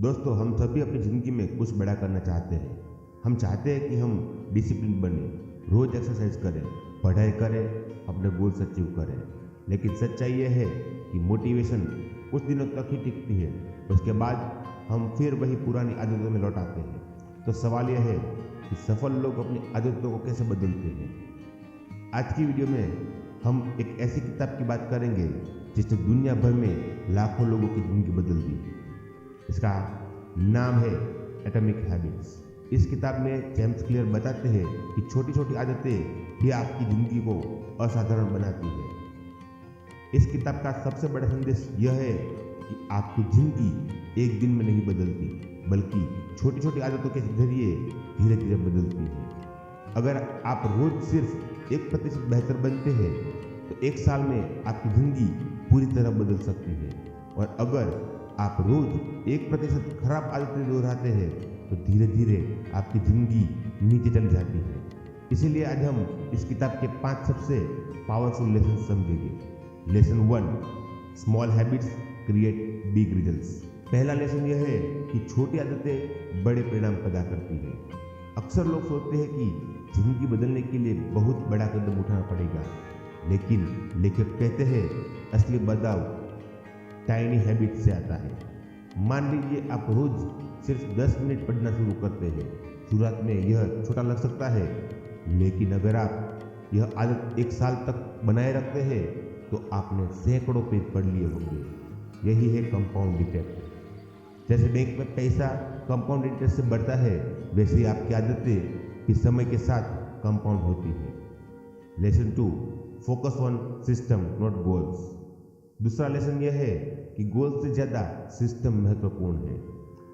दोस्तों, हम सभी अपनी ज़िंदगी में कुछ बड़ा करना चाहते हैं। हम चाहते हैं कि हम डिसिप्लिन बने, रोज़ एक्सरसाइज करें, पढ़ाई करें, अपने गोल्स अचीव करें। लेकिन सच्चाई यह है कि मोटिवेशन कुछ दिनों तक ही टिकती है, उसके बाद हम फिर वही पुरानी आदतों में लौट आते हैं। तो सवाल यह है कि सफल लोग अपनी आदतों को कैसे बदलते हैं। आज की वीडियो में हम एक ऐसी किताब की बात करेंगे जिसने दुनिया भर में लाखों लोगों की ज़िंदगी बदल दी। इसका नाम है एटॉमिक हैबिट्स। इस किताब में जेम्स क्लियर बताते हैं कि छोटी छोटी आदतें ही आपकी ज़िंदगी को असाधारण बनाती है। इस किताब का सबसे बड़ा संदेश यह है कि आपकी ज़िंदगी एक दिन में नहीं बदलती, बल्कि छोटी छोटी आदतों के जरिए धीरे धीरे बदलती है। अगर आप रोज सिर्फ 1% बेहतर बनते हैं तो एक साल में आपकी ज़िंदगी पूरी तरह बदल सकती है। और अगर आप रोज 1% खराब आदतें दोहराते हैं तो धीरे धीरे आपकी ज़िंदगी नीचे चली जाती है। इसीलिए आज हम इस किताब के 5 सबसे पावरफुल लेसन समझेंगे। Lesson 1, small habits create big results. पहला लेसन यह है कि छोटी आदतें बड़े परिणाम पैदा करती है। अक्सर लोग सोचते हैं कि ज़िंदगी बदलने के लिए बहुत बड़ा कदम उठाना पड़ेगा, लेकिन लेखक कहते हैं असली बदलाव टाइनी हैबिट से आता है। मान लीजिए आप रोज सिर्फ 10 मिनट पढ़ना शुरू करते हैं। शुरुआत में यह छोटा लग सकता है, लेकिन अगर आप यह आदत 1 साल तक बनाए रखते हैं तो आपने सैकड़ों पेज पढ़ लिए होंगे। यही है कंपाउंड इंटरेस्ट। जैसे बैंक में पैसा कंपाउंड इंटरेस्ट से बढ़ता है, वैसे ही आपकी आदतें भी समय के साथ कंपाउंड होती है। Lesson 2, focus on system not goals. दूसरा लेसन यह है कि गोल से ज़्यादा सिस्टम महत्वपूर्ण है।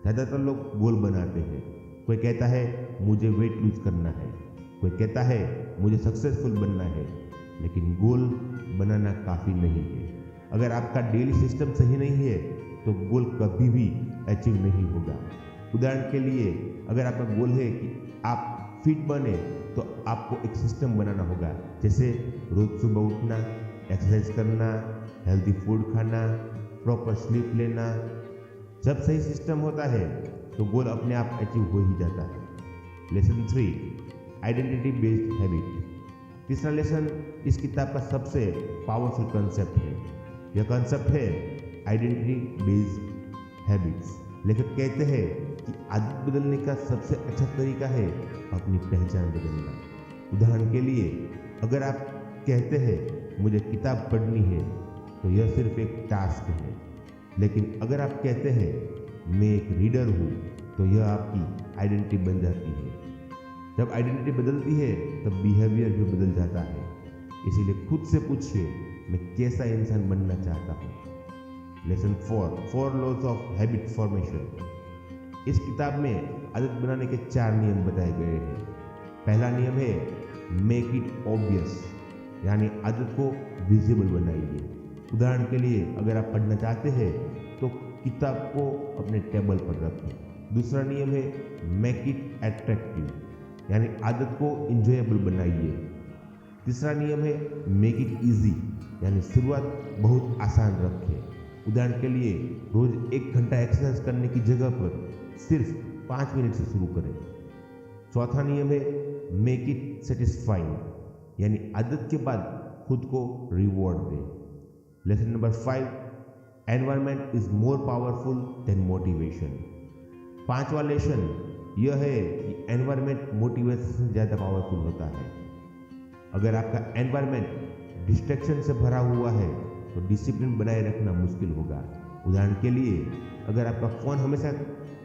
ज़्यादातर लोग गोल बनाते हैं। कोई कहता है मुझे वेट लूज करना है, कोई कहता है मुझे सक्सेसफुल बनना है, लेकिन गोल बनाना काफ़ी नहीं है। अगर आपका डेली सिस्टम सही नहीं है तो गोल कभी भी अचीव नहीं होगा। उदाहरण के लिए, अगर आपका गोल है कि आप फिट बने तो आपको एक सिस्टम बनाना होगा, जैसे रोज़ सुबह उठना, एक्सरसाइज करना, हेल्दी फूड खाना, प्रॉपर स्लीप लेना। जब सही सिस्टम होता है तो गोल अपने आप अचीव हो ही जाता है। Lesson 3, identity based habit. तीसरा लेसन इस किताब का सबसे पावरफुल कंसेप्ट है। यह कंसेप्ट है आइडेंटिटी बेस्ड हैबिट्स। लेखक कहते हैं कि आदत बदलने का सबसे अच्छा तरीका है अपनी पहचान बदलना। उदाहरण के लिए, अगर आप कहते हैं मुझे किताब पढ़नी है तो यह सिर्फ एक टास्क है, लेकिन अगर आप कहते हैं मैं एक रीडर हूँ तो यह आपकी आइडेंटिटी बन जाती है। जब आइडेंटिटी बदलती है तब बिहेवियर भी बदल जाता है। इसीलिए खुद से पूछिए, मैं कैसा इंसान बनना चाहता हूँ। Lesson 4 laws of habit formation. इस किताब में आदत बनाने के 4 नियम बताए गए हैं। पहला नियम है मेक इट ऑब्वियस, यानी आदत को विजिबल बनाइए। उदाहरण के लिए, अगर आप पढ़ना चाहते हैं तो किताब को अपने टेबल पर रखें। दूसरा नियम है मेक इट अट्रैक्टिव, यानी आदत को इंजॉयबल बनाइए। तीसरा नियम है मेक इट इजी, यानी शुरुआत बहुत आसान रखें। उदाहरण के लिए, रोज 1 घंटा एक्सरसाइज करने की जगह पर सिर्फ 5 मिनट से शुरू करें। चौथा नियम है मेक इट सेटिस्फाइंग, यानी आदत के बाद खुद को रिवॉर्ड दें। Lesson number 5, environment is more powerful than motivation. 5वां लेसन यह है कि एनवायरनमेंट मोटिवेशन से ज़्यादा पावरफुल होता है। अगर आपका एनवायरनमेंट डिस्ट्रैक्शन से भरा हुआ है तो डिसिप्लिन बनाए रखना मुश्किल होगा। उदाहरण के लिए, अगर आपका फ़ोन हमेशा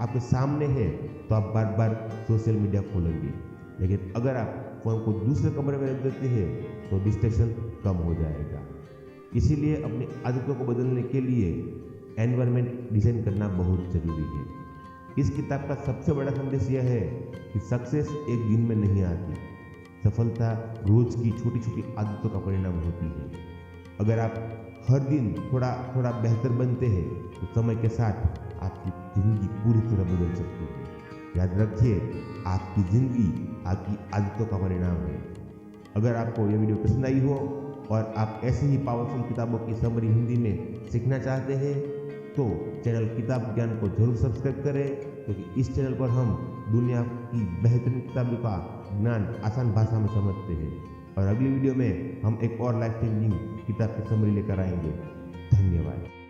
आपके सामने है तो आप बार बार सोशल मीडिया खोलेंगे, लेकिन अगर आप फ़ोन को दूसरे कमरे में रख देते हैं तो डिस्ट्रैक्शन कम हो जाएगा। इसीलिए अपनी आदतों को बदलने के लिए एनवायरनमेंट डिज़ाइन करना बहुत ज़रूरी है। इस किताब का सबसे बड़ा संदेश यह है कि सक्सेस एक दिन में नहीं आती। सफलता रोज की छोटी छोटी आदतों का परिणाम होती है। अगर आप हर दिन थोड़ा थोड़ा बेहतर बनते हैं तो समय के साथ आपकी ज़िंदगी पूरी तरह बदल सकती है। याद रखिए, आपकी ज़िंदगी आपकी आदतों का परिणाम है। अगर आपको यह वीडियो पसंद आई हो और आप ऐसे ही पावरफुल किताबों की समरी हिंदी में सीखना चाहते हैं तो चैनल किताब ज्ञान को जरूर सब्सक्राइब करें, क्योंकि इस चैनल पर हम दुनिया की बेहतरीन किताबों का ज्ञान आसान भाषा में समझते हैं। और अगली वीडियो में हम एक और लाइफ चेंजिंग किताब की समरी लेकर आएंगे। धन्यवाद।